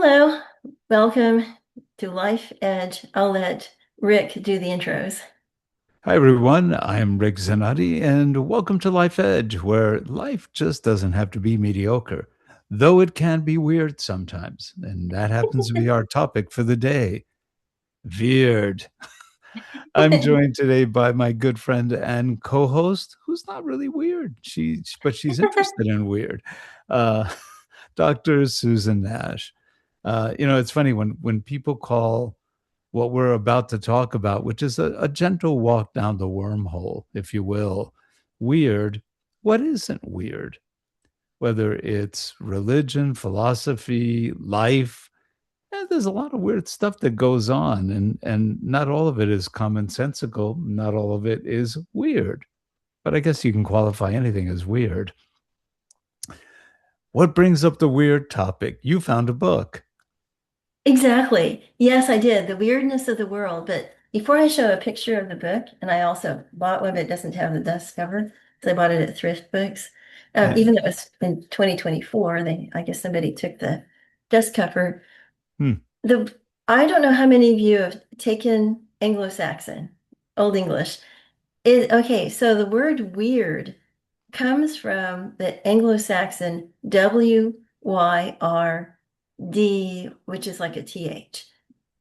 Hello, welcome to Life Edge. I'll let Rick do the intros. Hi, everyone. I'm Rick Zanotti, and welcome to Life Edge, where life just doesn't have to be mediocre, though it can be weird sometimes. And that happens to be our topic for the day. Weird. I'm joined today by my good friend and co-host, who's not really weird. But she's interested in weird. Uh, Dr. Susan Nash. It's funny when people call what we're about to talk about, which is a gentle walk down the wormhole, if you will, weird. What isn't weird? Whether it's religion, philosophy, life, there's a lot of weird stuff that goes on, and not all of it is commonsensical. Not all of it is weird. But I guess you can qualify anything as weird. What brings up the weird topic? You found a book. Exactly. Yes, I did. The weirdness of the world. But before I show a picture of the book, and I also bought one that doesn't have the dust cover, so I bought it at Thrift Books. Yeah. Even though it was in 2024, I guess somebody took the dust cover. Hmm. The I don't know how many of you have taken Anglo-Saxon, Old English. Okay, so the word weird comes from the Anglo-Saxon WYRD, which is like a TH,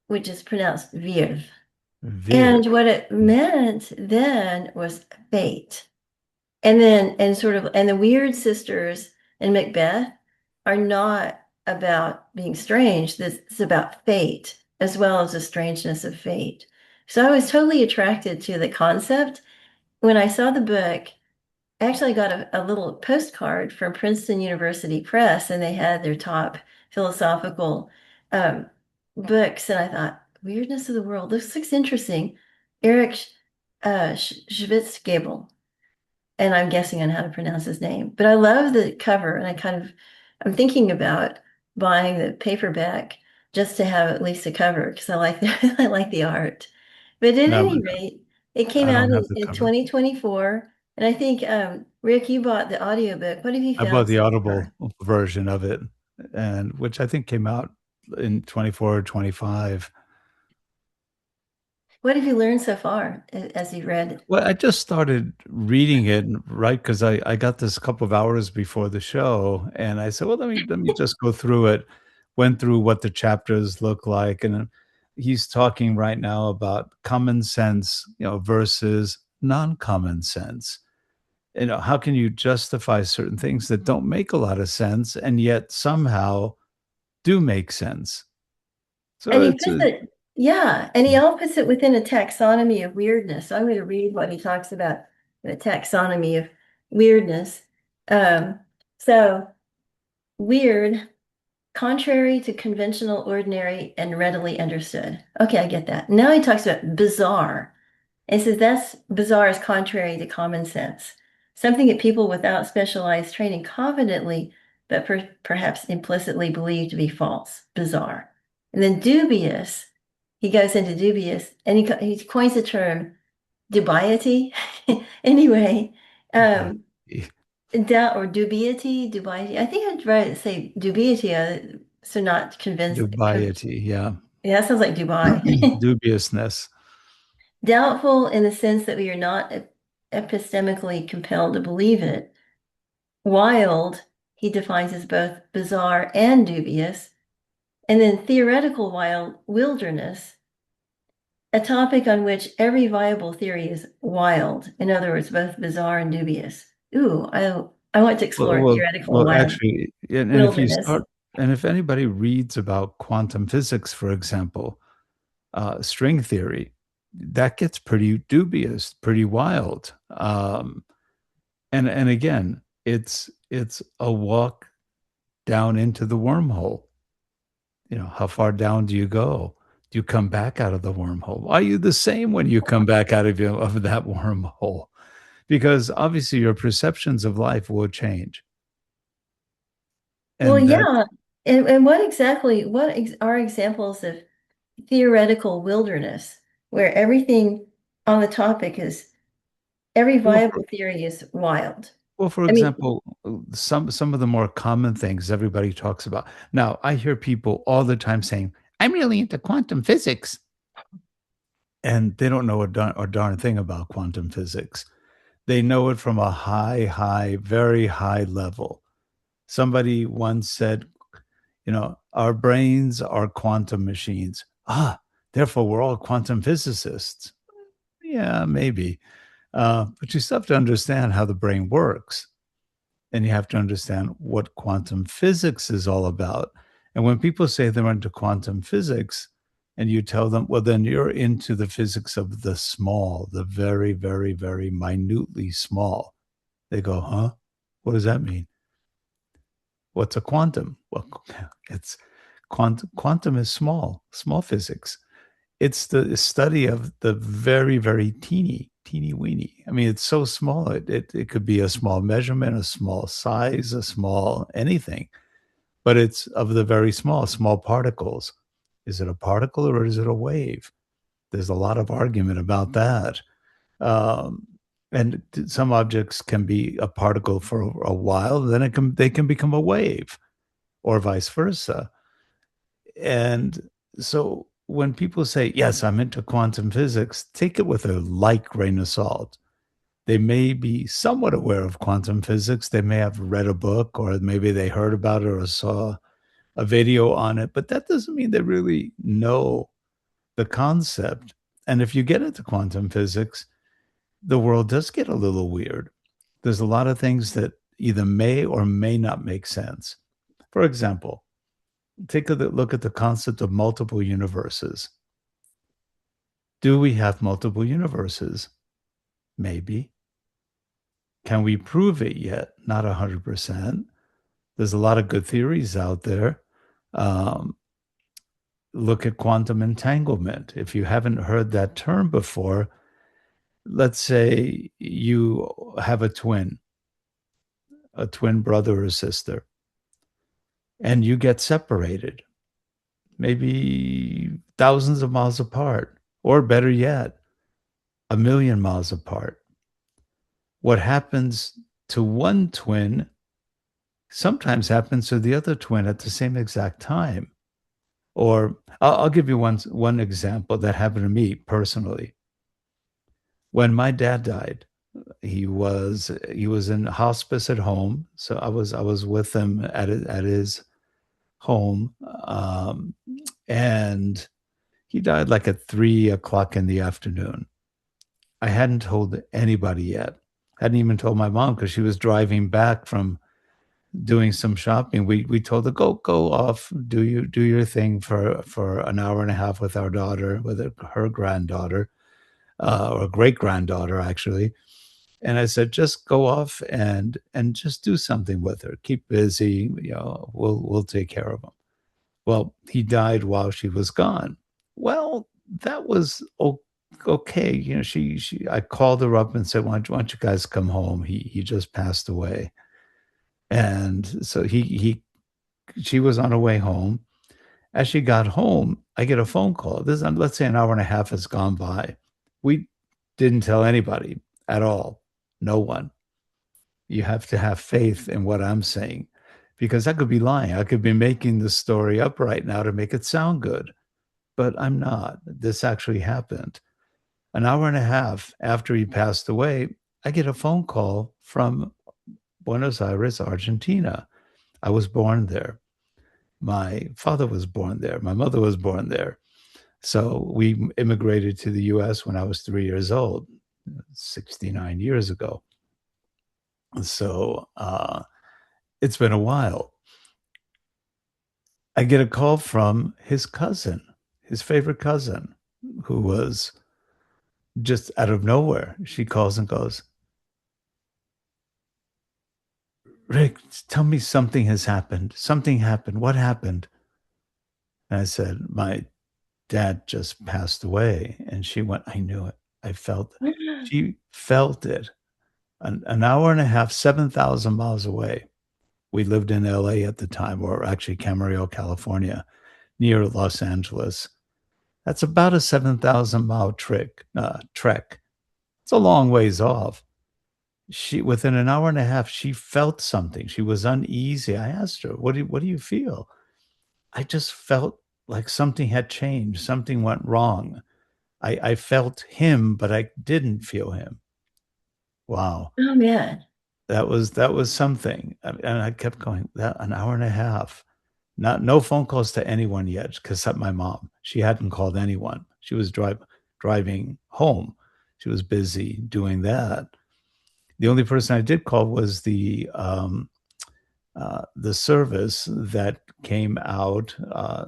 which is pronounced vir. Weird. And what it meant then was fate. And the weird sisters in Macbeth are not about being strange. This is about fate as well as the strangeness of fate. So I was totally attracted to the concept. When I saw the book, actually got a little postcard from Princeton University Press, and they had their top philosophical um, books. And I thought, Weirdness of the World, this looks interesting. Eric Schwitzgebel, and I'm guessing on how to pronounce his name. But I love the cover, and I'm thinking about buying the paperback just to have at least a cover because I like the I like the art. But at No, any rate, it came I out don't have the in cover. 2024, and I think Rick, you bought the audiobook. What have you I bought found the so Audible far? version of it, and which I think came out in 24 or 25. What have you learned so far as you read? Well, I just started reading it, right? Because I got this a couple of hours before the show, and I said, well, let me just go through it. Went through what the chapters look like, and he's talking right now about common sense, versus non-common sense. How can you justify certain things that don't make a lot of sense and yet somehow do make sense? So And he it's puts it, yeah, and he all puts it within a taxonomy of weirdness. So I'm going to read what he talks about the taxonomy of weirdness. Um, so weird, contrary to conventional, ordinary, and readily understood. Okay, I get that. Now he talks about bizarre. And says that's bizarre is contrary to common sense. Something that people without specialized training confidently, but perhaps implicitly believe to be false. Bizarre. And then dubious, he goes into dubious and he coins the term dubiety. Anyway, um, doubt or dubiety, dubiety. I think I'd rather say dubiety, so not convinced. dubiety, yeah. Yeah, that sounds like Dubai. Dubiousness. Doubtful in the sense that we are not epistemically compelled to believe it. Wild, he defines as both bizarre and dubious. And then theoretical wilderness, a topic on which every viable theory is wild. In other words, both bizarre and dubious. Ooh, I want to Well, explore well, theoretical well, wild actually, and if you wilderness. start, and if anybody reads about quantum physics, for example, string theory, that gets pretty dubious, pretty wild. And again, it's a walk down into the wormhole. How far down do you go? Do you come back out of the wormhole? Are you the same when you come back out of that wormhole? Because obviously your perceptions of life will change. Well, And that yeah. And what are examples of theoretical wilderness where everything on the topic is every well, viable theory is wild. Well, for I mean, example, some of the more common things everybody talks about. Now, I hear people all the time saying, "I'm really into quantum physics," and they don't know a darn thing about quantum physics. They know it from a very high level. Somebody once said, our brains are quantum machines. Ah, therefore we're all quantum physicists. Yeah, maybe. But you still have to understand how the brain works. And you have to understand what quantum physics is all about. And when people say they're into quantum physics, and you tell them, well, then you're into the physics of the small, the very, very, very minutely small. They go, huh? What does that mean? What's a quantum? Well, it's quantum is small physics. It's the study of the very, very teeny weeny. I mean, it's so small. It could be a small measurement, a small size, a small anything, but it's of the very small particles. Is it a particle or is it a wave? There's a lot of argument about that. Um, and some objects can be a particle for a while, then they can become a wave, or vice versa. And so when people say, yes, I'm into quantum physics, take it with a light grain of salt. They may be somewhat aware of quantum physics. They may have read a book, or maybe they heard about it or saw a video on it, but that doesn't mean they really know the concept. And if you get into quantum physics, the world does get a little weird. There's a lot of things that either may or may not make sense. For example, take a look at the concept of multiple universes. Do we have multiple universes? Maybe. Can we prove it yet? Not 100%. There's a lot of good theories out there. Um, Look at quantum entanglement. If you haven't heard that term before, let's say you have a twin brother or sister, and you get separated, maybe thousands of miles apart, or better yet, a million miles apart. What happens to one twin sometimes happens to the other twin at the same exact time. Or I'll give you one example that happened to me personally. When my dad died, he was in hospice at home, so I was with him at his home, and he died like at 3 o'clock in the afternoon. I hadn't told anybody yet. Hadn't even told my mom because she was driving back from doing some shopping. We told her go off, do your thing for an hour and a half with our daughter, with her granddaughter, or great granddaughter actually. And I said, just go off and just do something with her. Keep busy. We'll take care of him. Well, he died while she was gone. Well, that was okay. She I called her up and said, why don't you guys come home? He just passed away. And so she was on her way home. As she got home, I get a phone call. Let's say an hour and a half has gone by. We didn't tell anybody at all. No one. You have to have faith in what I'm saying, because I could be lying. I could be making the story up right now to make it sound good, but I'm not. This actually happened. An hour and a half after he passed away, I get a phone call from Buenos Aires, Argentina. I was born there. My father was born there. My mother was born there. So we immigrated to the US when I was 3 years old, 69 years ago. So it's been a while. I get a call from his cousin, his favorite cousin, who was just out of nowhere. She calls and goes, Rick, tell me something has happened. Something happened. What happened? And I said, my dad just passed away. And she went, I knew it. I felt it. She felt it. An hour and a half, 7,000 miles away. We lived in LA at the time, or actually Camarillo, California, near Los Angeles. That's about a 7,000 mile trek. It's a long ways off. She within an hour and a half, she felt something. She was uneasy. I asked her, "What do you feel?" I just felt like something had changed. Something went wrong. I felt him, but I didn't feel him. Wow. Oh man. That was something. And I kept going, that an hour and a half. Not no phone calls to anyone yet, except my mom. She hadn't called anyone. She was driving home. She was busy doing that. The only person I did call was the service that came out.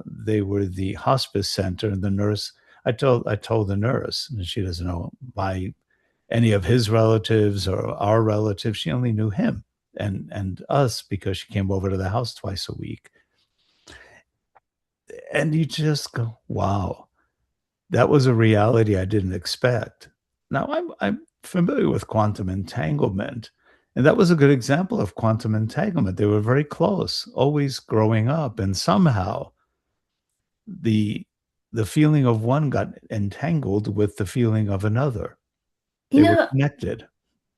They were the hospice center, and the nurse. I told the nurse, and she doesn't know any of his relatives or our relatives. She only knew him and us because she came over to the house twice a week. And you just go, wow, that was a reality I didn't expect. Now I'm familiar with quantum entanglement, and that was a good example of quantum entanglement. They were very close, always growing up, and somehow the the feeling of one got entangled with the feeling of another. You They were know, connected.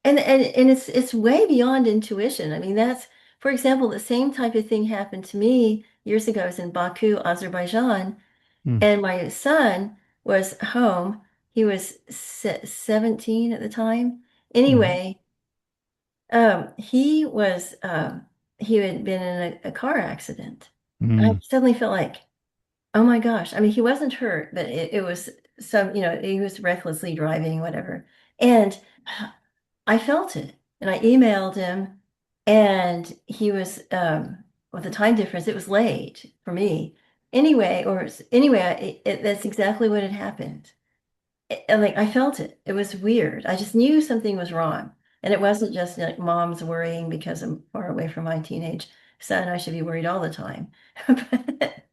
and it's way beyond intuition. I mean, that's, for example, the same type of thing happened to me years ago. I was in Baku, Azerbaijan, Mm, and my son was home. He was 17 at the time. mhm, Anyway, he had been in a car accident. I mm. suddenly felt like, oh my gosh. I mean, he wasn't hurt, but it was some, he was recklessly driving, whatever. And I felt it. And I emailed him, and he was, with the time difference, it was late for me. That's exactly what had happened. And like, I felt it. It was weird. I just knew something was wrong. And it wasn't just like mom's worrying because I'm far away from my teenage son. I should be worried all the time. But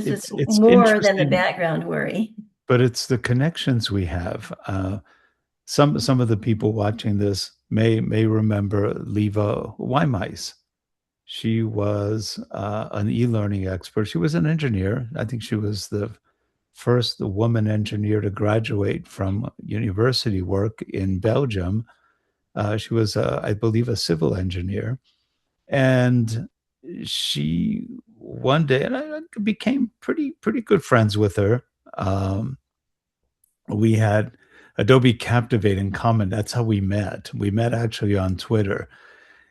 this was It's more than the interesting, background worry. but it's the connections we have. Some of the people watching this may remember Leva Wymeis. She was an e-learning expert. She was an engineer. I think she was the first woman engineer to graduate from university work in Belgium. She was, I believe, a civil engineer, and she one day, and I became pretty good friends with her. Um, we had Adobe Captivate in common. That's how we met. We met actually on Twitter.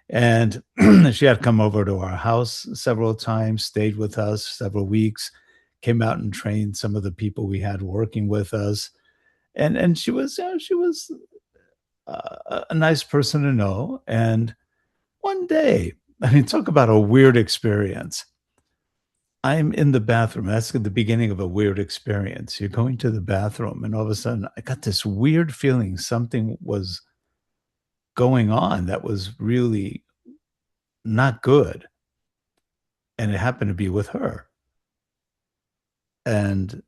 And she had come over to our house several times, stayed with us several weeks, came out and trained some of the people we had working with us. And she was a nice person to know. And one day, I mean, talk about a weird experience. I'm in the bathroom. That's the beginning of a weird experience. You're going to the bathroom, and all of a sudden, I got this weird feeling something was going on that was really not good. And it happened to be with her. And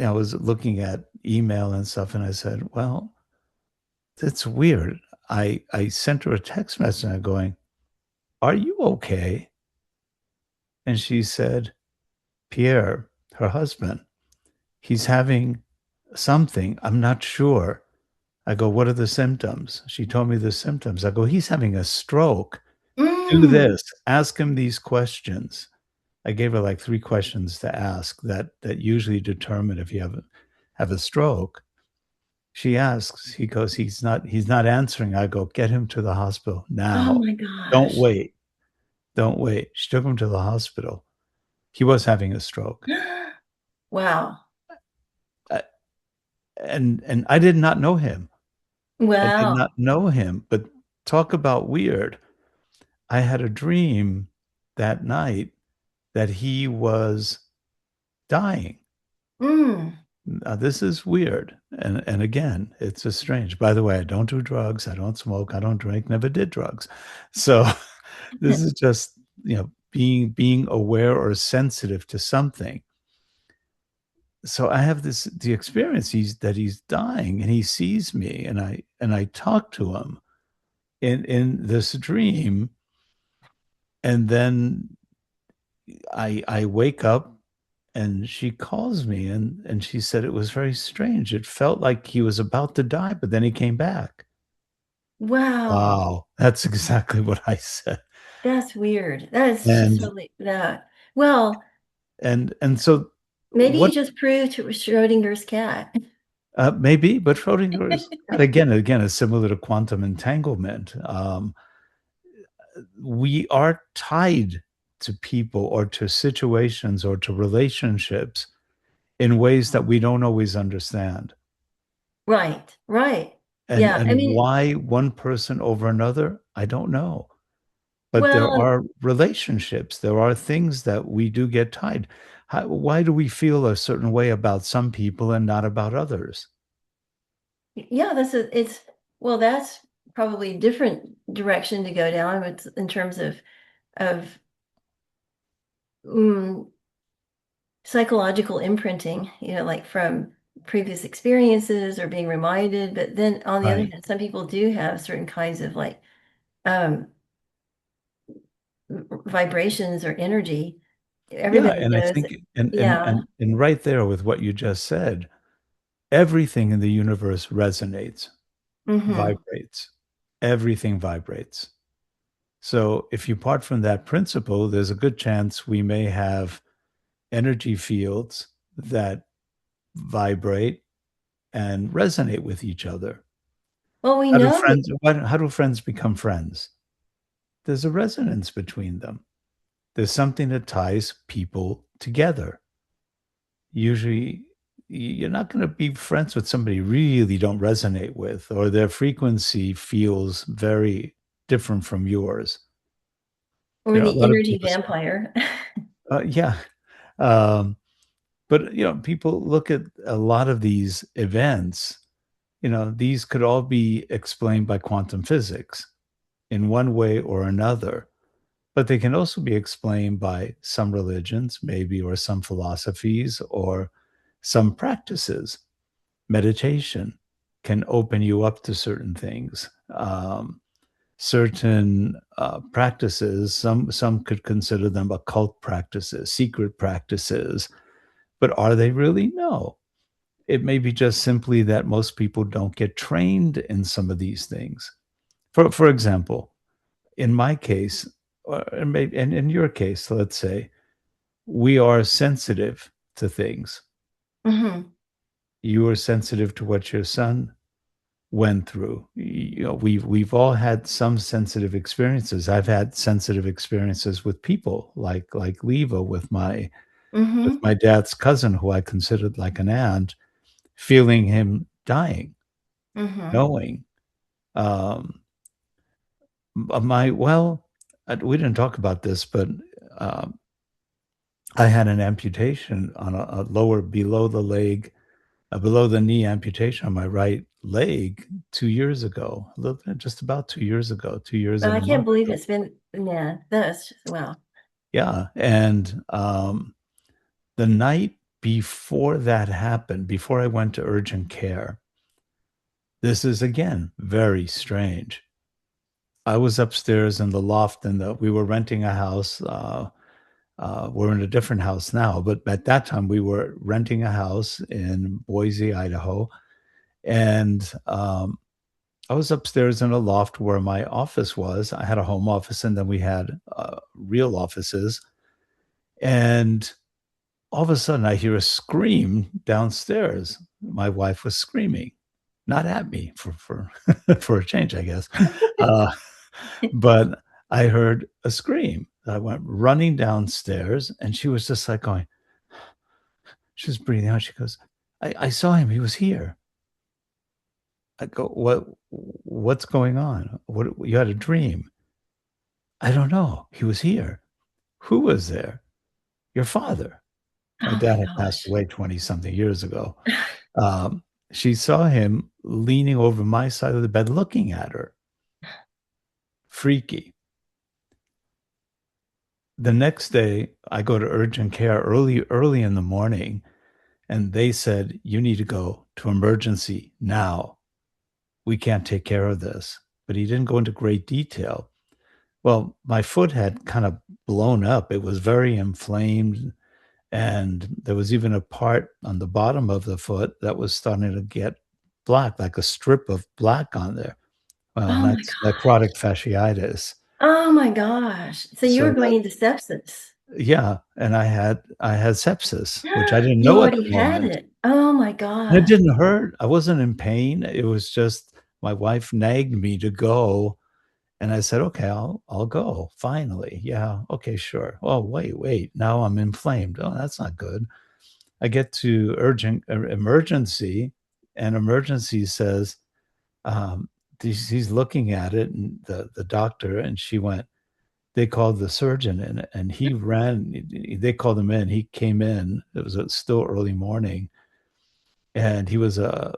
I was looking at email and stuff, and I said, well, that's weird. I sent her a text message and I'm going, are you okay? And she said, Pierre, her husband, he's having something. I'm not sure. I go, what are the symptoms? She told me the symptoms. I go, he's having a stroke. Do Mm. this. Ask him these questions. I gave her like 3 questions to ask that usually determine if you have a stroke. She asks, he goes, he's not answering. I go, get him to the hospital Oh now. my Don't gosh. wait. Don't wait. She took him to the hospital. He was having a stroke. Wow. Uh, and I did not know him. I did Wow. not know him, but talk about weird. I had a dream that night that he was dying. Mm. This is weird. And again, it's just strange. By the way, I don't do drugs. I don't smoke. I don't drink. Never did drugs. So this is just, being aware or sensitive to something. So I have the experience he's dying, and he sees me, and I talk to him in this dream, and then I wake up, and she calls me, and she said it was very strange. It felt like he was about to die, but then he came back. Wow. Wow, that's exactly what I said. That's weird. That is just And totally that. Well, and so maybe you what just proved it was Schrodinger's cat. maybe, but Schrodinger's cat again is similar to quantum entanglement. We are tied to people or to situations or to relationships in ways that we don't always understand. Right, right. And Yeah, I and mean, why one person over another, I don't know. But there well, are relationships, there are things that we do get tied. Why do we feel a certain way about some people and not about others? yeah, well, that's probably a different direction to go down in terms of mm, psychological imprinting, like from previous experiences or being reminded. But then on the other Right. hand, some people do have certain kinds of like um, vibrations or energy. Yeah, Everybody and I knows. think Yeah. and right there with what you just said, everything in the universe resonates, Mm-hmm. vibrates. Everything vibrates. So if you part from that principle, there's a good chance we may have energy fields that vibrate and resonate with each other. Well, we know. How do friends become friends? There's a resonance between them. There's something that ties people together. Usually you're not going to be friends with somebody you really don't resonate with, or their frequency feels very different from yours. Or You know, a the lot of energy people say, vampire. yeah. Um, but people look at a lot of these events. These could all be explained by quantum physics in one way or another, but they can also be explained by some religions, maybe, or some philosophies, or some practices. Meditation can open you up to certain things. Certain practices, some could consider them occult practices, secret practices, but are they really? No. It may be just simply that most people don't get trained in some of these things. For example, in my case, and maybe and in your case, let's say we are sensitive to things. Hmm. You are sensitive to what your son went through. We've all had some sensitive experiences. I've had sensitive experiences with people like Leva with Hmm. my dad's cousin, who I considered like an aunt, feeling him dying, Hmm. knowing um, my well, we didn't talk about this, but um, I had an amputation on a lower below the leg, a below the knee amputation on my right leg 2 years ago, a little bit, just about 2 years ago, 2 years But and I a can't month believe ago. it's been, yeah, that's just, wow. Yeah. And the night before that happened, before I went to urgent care, this is again very strange. I was upstairs in the loft, and we were renting a house. We're in a different house now, but at that time we were renting a house in Boise, Idaho, and I was upstairs in a loft where my office was. I had a home office, and then we had real offices. And all of a sudden, I hear a scream downstairs. My wife was screaming, not at me for for a change, I guess. Uh, but I heard a scream. I went running downstairs, and she was just like going, she was breathing out. She goes, I saw him. He was here. I go, what's going on? What, you had a dream? I don't know. He was here. Who was there? Your father. My Oh my dad had passed gosh. away 20 something years ago. Um, she saw him leaning over my side of the bed looking at her. Freaky. The next day, I go to urgent care early in the morning, and they said, you need to go to emergency now. We can't take care of this. But he didn't go into great detail. Well, my foot had kind of blown up. It was very inflamed. And there was even a part on the bottom of the foot that was starting to get black, like a strip of black on there. Well, Oh my that's necrotic gosh. fasciitis. Oh my gosh. So you were So going that into sepsis. yeah, and I had sepsis, which I didn't You know at the already had moment. it. Oh my And it gosh. didn't hurt. I wasn't in pain. It was just my wife nagged me to go, and I said, "Okay, I'll go." Finally, yeah, okay, sure. Oh, wait. Now I'm inflamed. Oh, that's not good. I get to urgent emergency, and emergency says, um, he's looking at it, and the doctor, and she went. They called the surgeon in, and he ran. They called him in. He came in. It was still early morning, and he was a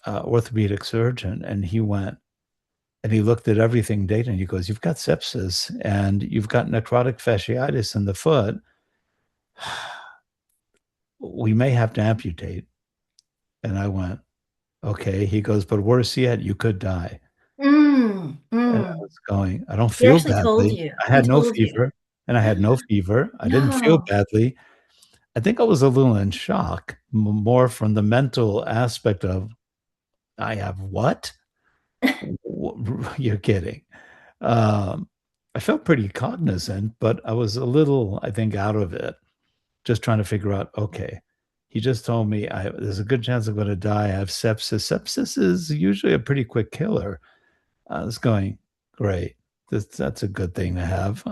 orthopedic surgeon, and he went and he looked at everything data, and he goes, "You've got sepsis and you've got necrotic fasciitis in the foot. We may have to amputate." And I went, "Okay." He goes, "But worse yet, you could die." And I Mm. was going, "I don't He feel actually told badly." you. I He had no told you. fever, and I had no fever. I didn't feel No. badly. I think I was a little in shock, more from the mental aspect of, "I have what? You're kidding." Um, I felt pretty cognizant, but I was a little, I think, out of it, just trying to figure out, okay, he just told me there's a good chance I'm going to die. I have sepsis. Sepsis is usually a pretty quick killer. I was going, great. That's a good thing to have.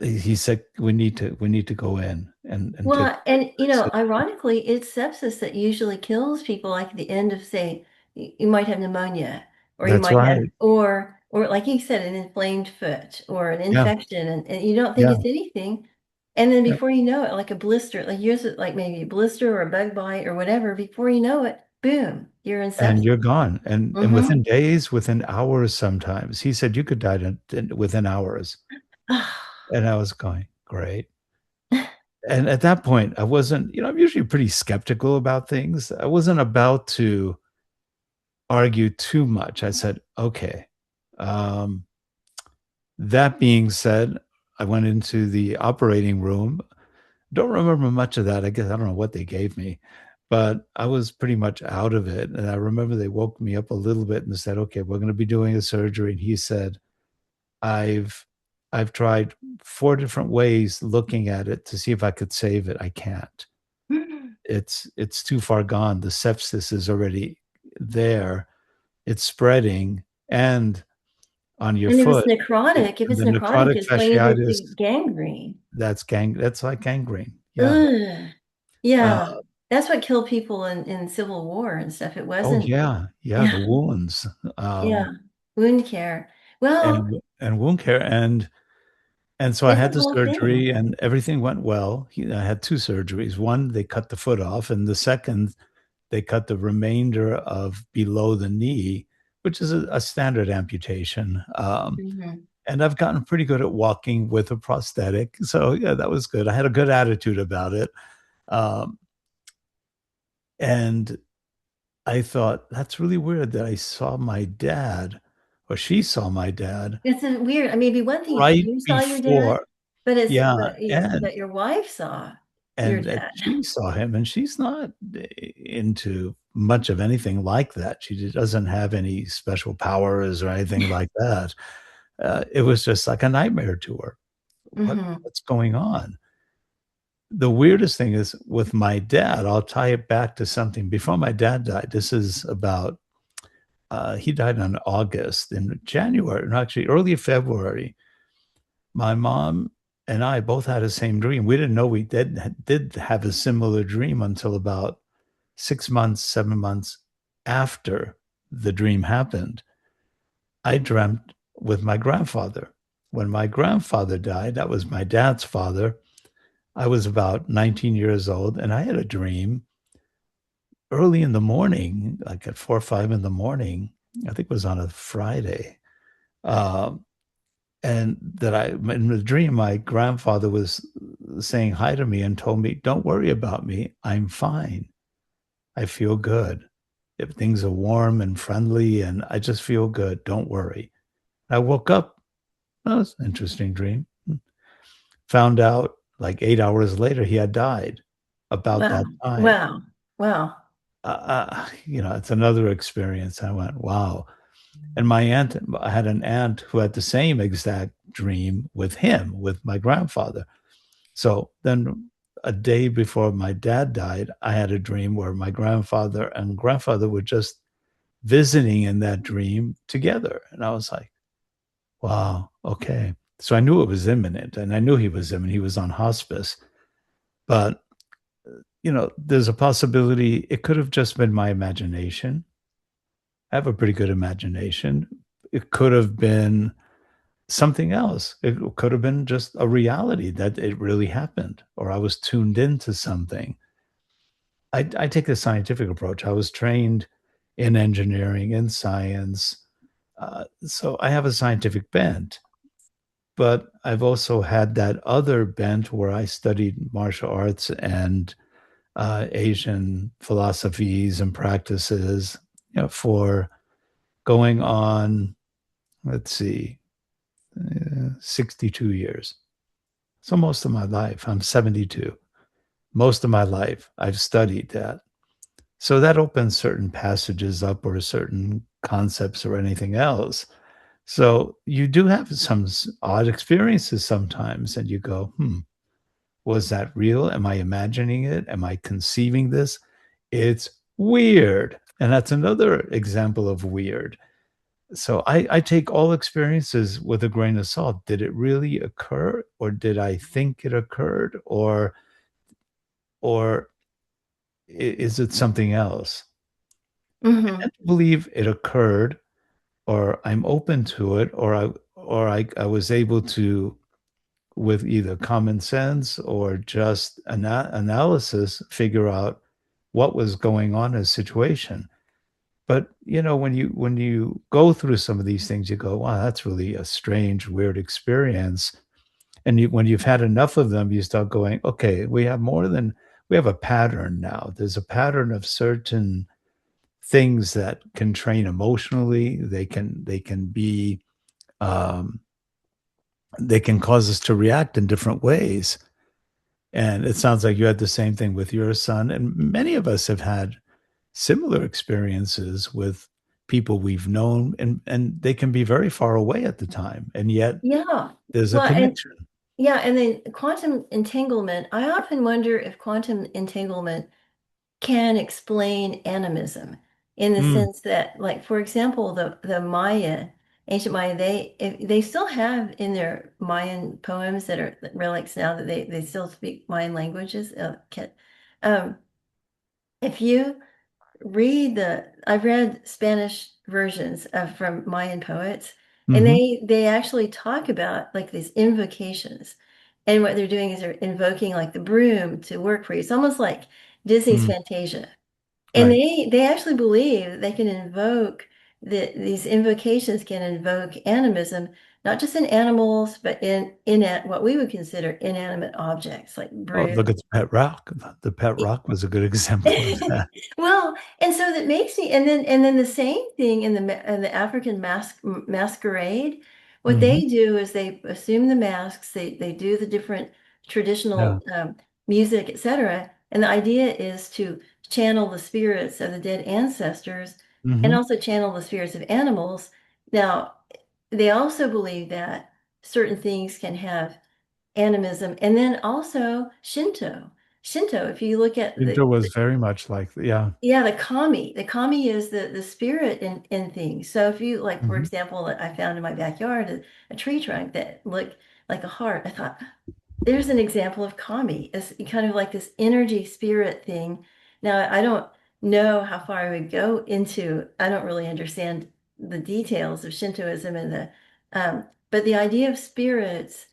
He said we need to go in and take Well, and precision. ironically, it's sepsis that usually kills people like at the end of, say, you might have pneumonia, or you That's might have, right. or like you said, an inflamed foot or an Yeah, infection, and you don't think yeah. it's anything. And then Yeah. before you know it, like a blister, like yours, like maybe a blister or a bug bite or whatever, before you know it, boom, you're in And sepsis. you're gone. And Mm-hmm. within days, within hours, sometimes he said you could die within hours. And I was going, great. And at that point, I wasn't, I'm usually pretty skeptical about things. I wasn't about to argue too much. I said, okay. Um, that being said, I went into the operating room. Don't remember much of that. I guess I don't know what they gave me, but I was pretty much out of it. And I remember they woke me up a little bit and said, okay, we're going to be doing a surgery. And he said, I've I've tried four different ways looking at it to see if I could save it. I can't. It's too far gone. The sepsis is already there. It's spreading and on your And foot. if And it's the necrotic, necrotic it's going fasciitis, into gangrene. that's like gangrene. Yeah. Ugh. Uh, Yeah. That's what killed people in Civil War and stuff. It oh wasn't, yeah, yeah, yeah, the wounds. yeah. Wound care. Well, And wound care, and so I it's a had the whole thing. surgery and everything went well. I had two surgeries. One, they cut the foot off, and the second, they cut the remainder of below the knee, which is a standard amputation. Mhm. And I've gotten pretty good at walking with a prosthetic. So yeah, that was good. I had a good attitude about it. Um, and I thought, that's really weird that I saw my dad, or she saw my dad It's a weird, I mean, it'd be one thing if right you saw your dad, before. but Yeah, but your wife saw your and dad. she saw him, and she's not into much of anything like that. She doesn't have any special powers or anything like that. It was just like a nightmare to her. Hmm. What's going on? The weirdest thing is with my dad, I'll tie it back to something before my dad died. This is about, he died in August. In January, no, actually early February, my mom and I both had the same dream. We didn't know we did have a similar dream until about 6 months, 7 months after the dream happened. I dreamt with my grandfather. When my grandfather died, that was my dad's father. I was about 19 years old, and I had a dream early in the morning, like at 4 or 5 in the morning. I think it was on a Friday. Um, and that in the dream, my grandfather was saying hi to me and told me, "Don't worry about me. I'm fine. I feel good. If things are warm and friendly, and I just feel good. Don't worry." I woke up. That was an interesting dream. Found out like 8 hours later he had died about Wow. that time. Wow. Wow. it's another experience. I went, wow. And my aunt, I had an aunt who had the same exact dream with him, with my grandfather. So then a day before my dad died, I had a dream where my grandfather and grandfather were just visiting in that dream together. And I was like, wow, okay. So I knew it was imminent and I knew he was imminent. He was on hospice. But, there's a possibility it could have just been my imagination. I have a pretty good imagination. It could have been something else. It could have been just a reality that it really happened, or I was tuned into something. I take a scientific approach. I was trained in engineering, in science. So I have a scientific bent, but I've also had that other bent where I studied martial arts and Asian philosophies and practices, for going on, let's see, 62 years. So most of my life, I'm 72. Most of my life, I've studied that. So that opens certain passages up or certain concepts or anything else. So you do have some odd experiences sometimes, and you go, was that real? Am I imagining it? Am I conceiving this? It's weird. And that's another example of weird. So I take all experiences with a grain of salt. Did it really occur, or did I think it occurred, or is it something else? I Hmm. tend to believe it occurred, or I'm open to it, or I was able to, with either common sense or just analysis, figure out what was going on in a situation. But when you go through some of these things, you go, "Wow, that's really a strange, weird experience." And when you've had enough of them, you start going, "Okay, we have a pattern now. There's a pattern of certain things that can train emotionally. They can be um, they can cause us to react in different ways." And it sounds like you had the same thing with your son, and many of us have had similar experiences with people we've known, and they can be very far away at the time, and yet Yeah. there's a Well, and connection. yeah, and then quantum entanglement. I often wonder if quantum entanglement can explain animism in the Mm, sense that, like, for example, the Maya, ancient Maya, they still have in their Mayan poems that are relics now that they still speak Mayan languages. Um, if you read I've read Spanish versions of from Mayan poets, and mhm, they actually talk about like these invocations. And what they're doing is they're invoking like the broom to work for you. It's almost like Disney's mm, Fantasia. And right. they actually believe that they can invoke these invocations can invoke animism, not just in animals, but in what we would consider inanimate objects like Oh, look broom. at the pet rock. The pet rock was a good example of that. Well, and so that makes me, and then the same thing in in the African masquerade. What Mhm, they do is they assume the masks, they do the different yeah, traditional music, etc. And the idea is to channel the spirits of the dead ancestors and mhm. also channel the spirits of animals. Now, they also believe that certain things can have animism, and then also Shinto. Shinto, if you look at Shinto was very much like, yeah. yeah, the kami is the spirit in things. So if you like, for Mhm, example, I found in my backyard a tree trunk that looked like a heart. I thought, there's an example of kami. It's kind of like this energy spirit thing. Now, I don't know how far I would go into, I don't really understand the details of Shintoism and but the idea of spirits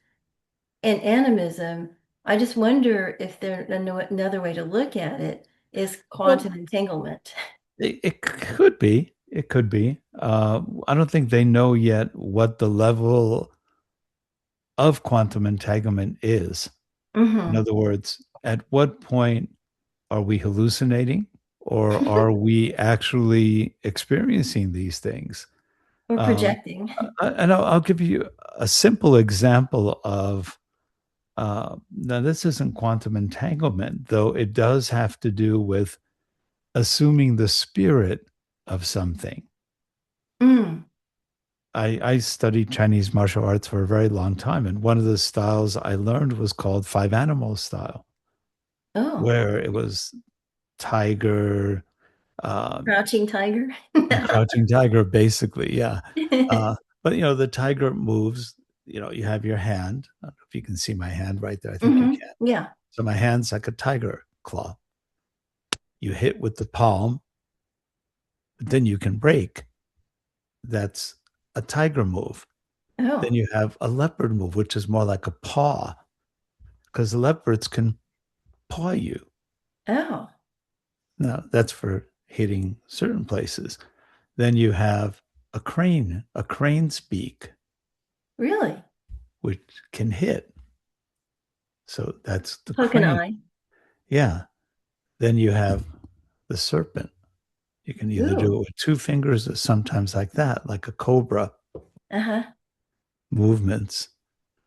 and animism, I just wonder if there another way to look at it is well, quantum entanglement. it could be. It could be. I don't think they know yet what the level of quantum entanglement is. In Hmm. other words, at what point are we hallucinating, or are we actually experiencing these things? Or Um, projecting. and I'll give you a simple example of now, this isn't quantum entanglement, though it does have to do with assuming the spirit of something. Mm. I studied Chinese martial arts for a very long time, and one of the styles I learned was called five animal style, Oh, where it was tiger, um, crouching tiger. crouching tiger, basically, yeah. But the tiger moves. You have your hand. I don't know if you can see my hand right there. I think you can. Yeah. So my hand's like a tiger claw. You hit with the palm, but then you can break. That's a tiger move. Then Oh, you have a leopard move, which is more like a paw, because the leopards can paw you. oh, Now, that's for hitting certain places. Then you have a crane's beak, really? which can hit. So that's the Poke an crane. eye. Yeah. Then you have the serpent. You can either do Ooh. it with two fingers or sometimes like that, like a cobra Uh-huh. movements.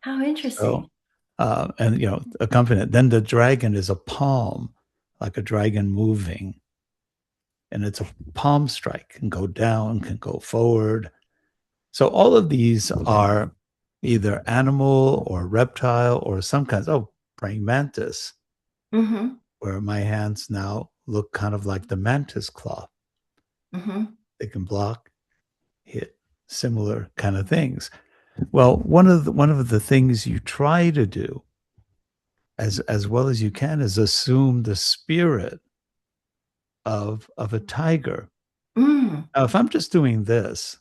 How So, interesting. and accompany it. Then the dragon is a palm, like a dragon moving, and it's a palm strike, can go down, can go forward. So all of these are either animal or reptile or some kinds. Oh, praying mantis, Mm-hmm. where my hands now look kind of like the mantis claw. Mm-hmm. They can block, hit, similar kind of things. Well, one of the things you try to do as well as you can is assume the spirit of a tiger. Mm. Now, if I'm just doing this,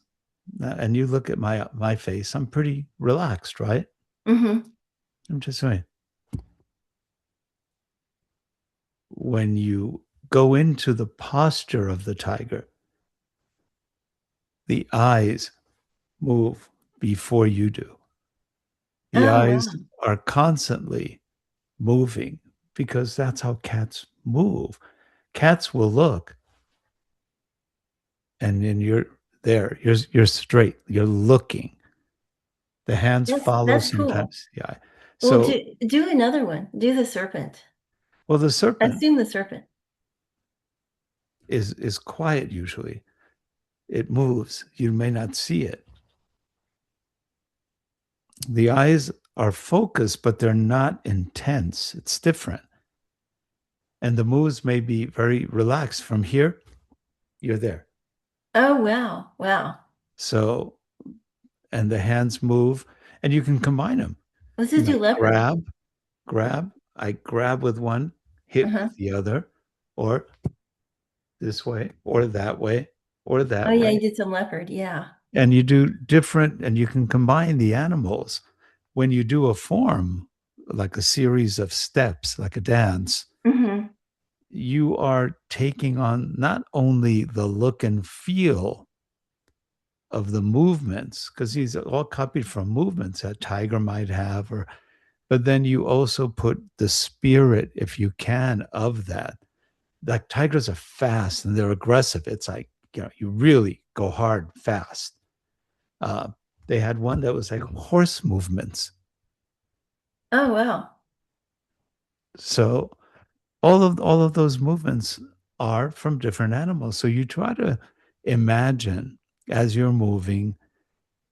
and you look at my face, I'm pretty relaxed, right? Mm-hmm. I'm just saying. When you go into the posture of the tiger, the eyes move before you do. The Oh, eyes wow. are constantly moving because that's how cats move. Cats will look, and then you're there. You're straight. You're looking. The hands follow That's cool. sometimes the eye. Well, So, do another one. Do the serpent. well, the serpent Assume the serpent. is quiet usually. It moves. You may not see it. The eyes are focused, but they're not intense. It's different. And the moves may be very relaxed. From here, you're there. Oh, wow. Wow. So, and the hands move, and you can combine them. Let's You just know, do leopard. grab. I grab with one, hit Uh-huh. with the other, or this way, or Oh, that yeah, way. you did some leopard. Yeah. And you do different, and you can combine the animals. When you do a form, like a series of steps, like a dance, Mm-hmm. you are taking on not only the look and feel of the movements, because these are all copied from movements that tiger might have, but then you also put the spirit, if you can, of that. Like tigers are fast and they're aggressive. It's like, you really go hard fast. Uh, they had one that was like horse movements. Oh, wow. So all of those movements are from different animals. So you try to imagine as you're moving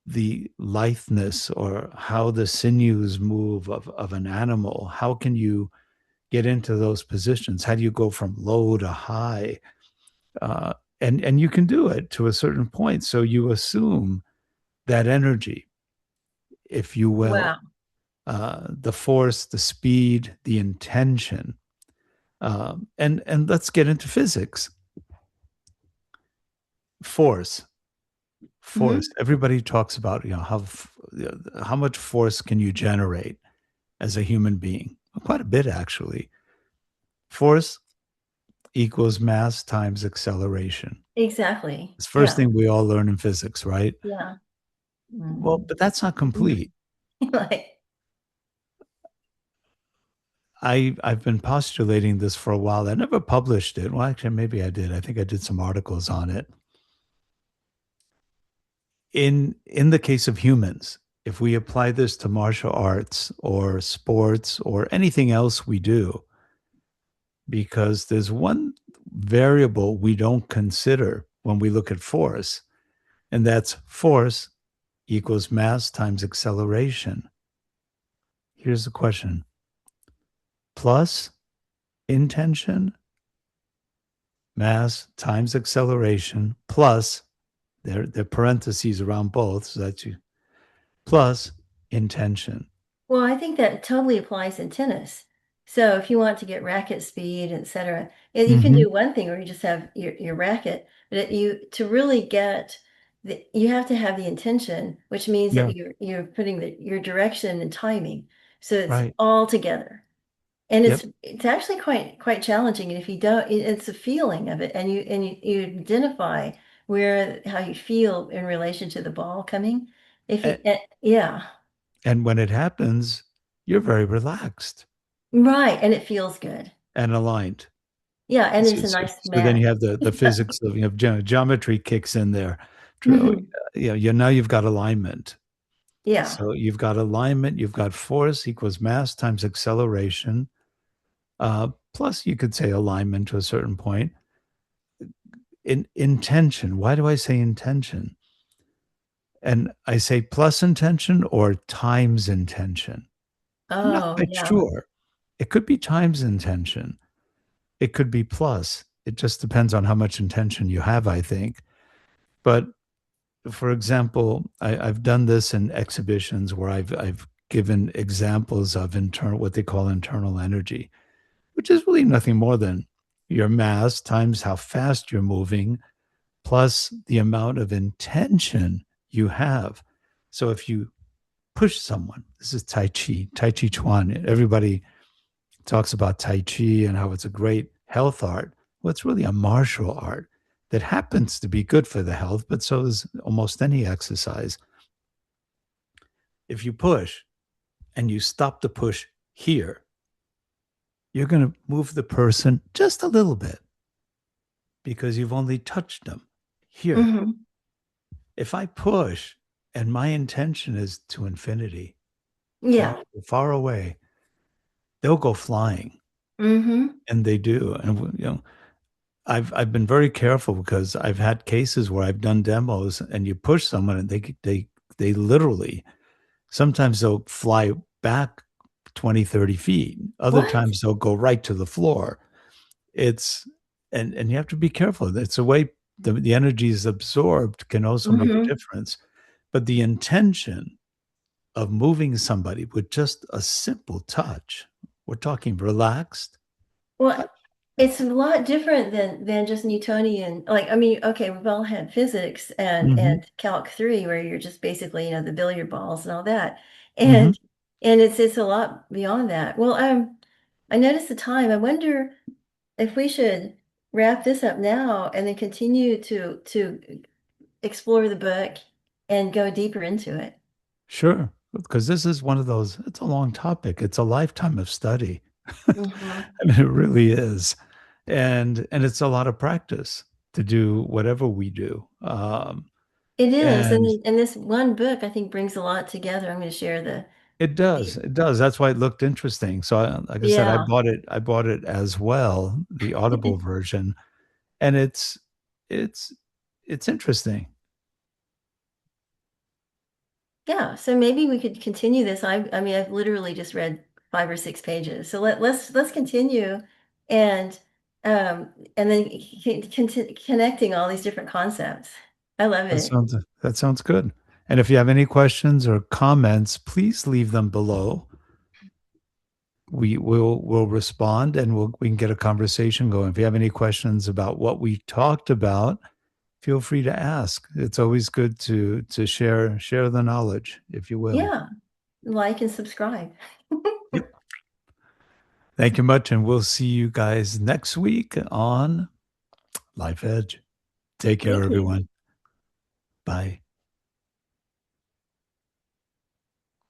the litheness or how the sinews move of an animal. How can you get into those positions? How do you go from low to high? Uh, and you can do it to a certain point. So you assume that energy, if you will, Wow. the force, the speed, the intention. And let's get into physics. Force, force. Mm-hmm. Everybody talks about how much force can you generate as a human being? Well, quite a bit, actually. Force equals mass times acceleration. Exactly. It's the first Yeah. thing we all learn in physics, right? Yeah. Well, Mm. but that's not complete. Like, I've been postulating this for a while. I never published it. Well, actually, maybe I did. I think I did some articles on it. In the case of humans, if we apply this to martial arts or sports or anything else we do, because there's one variable we don't consider when we look at force, and that's force equals mass times acceleration. Here's the question: plus intention, mass times acceleration, plus there parentheses around both, so that's you, plus intention. Well, I think that totally applies in tennis. So if you want to get racket speed, etc., you can Mm-hmm. do one thing where you just have your racket, but you to really get you have to have the intention, which means that Yeah, you're putting your direction and timing. So it's right. all together. And Yep. it's actually quite challenging. And if you don't, it's a feeling of it, and you identify where how you feel in relation to the ball coming. If you, And, yeah. and when it happens, you're very relaxed Right, and it feels good. and aligned. Yeah, and So, there's a so, nice so then mat. you have the physics of, geometry kicks in there. Mhm. Now you've got alignment. Yeah. So you've got alignment, you've got force equals mass times acceleration, plus you could say alignment to a certain point. Intention. Why do I say intention? And I say plus intention or times intention. I'm not Oh, quite yeah. sure. It could be times intention. It could be plus. It just depends on how much intention you have, I think. But for example, I've done this in exhibitions where I've given examples of internal, what they call internal energy, which is really nothing more than your mass times how fast you're moving plus the amount of intention you have. So if you push someone, this is Tai Chi Chuan. Everybody talks about Tai Chi and how it's a great health art. Well, it's really a martial art that happens to be good for the health, but so is almost any exercise. If you push and you stop the push here, you're going to move the person just a little bit because you've only touched them here. Hmm. If I push and my intention is to infinity, far, Yeah. far away, they'll go flying, Hmm. and they do. And I've been very careful because I've had cases where I've done demos, and you push someone, and they literally sometimes they'll fly back 20, 30 feet. Other What? times they'll go right to the floor. It's and you have to be careful. It's a way the energy is absorbed can also make a Hmm. difference. But the intention of moving somebody with just a simple touch, we're talking relaxed Well, touch. it's a lot different than just Newtonian. Like, I mean, okay, we've all had physics Mm-hmm. and Calc 3 where you're just basically, the billiard balls and all that. Mm-hmm. And it's a lot beyond that. Well, I noticed the time. I wonder if we should wrap this up now and then continue to explore the book and go deeper into it. Sure. Because this is one of those, it's a long topic. It's a lifetime of study. I Mhm. mean, it really is. And it's a lot of practice to do whatever we do. It is, And and this one book I think brings a lot together. I'm going to share it does. the It does. That's why it looked interesting. So like I said, yeah. I bought it as well, the Audible version. And it's it's interesting. Yeah, so maybe we could continue this. I mean, I've literally just read 5 or 6 pages. So let's continue and and then connecting all these different concepts. I love That it. sounds that sounds good. And if you have any questions or comments, please leave them below. We'll respond, and we can get a conversation going. If you have any questions about what we talked about, feel free to ask. It's always good to share the knowledge, if you will. Yeah, like and subscribe. Yep. Thank you much, and we'll see you guys next week on Life Edge. Take care, Thank you. everyone. Bye.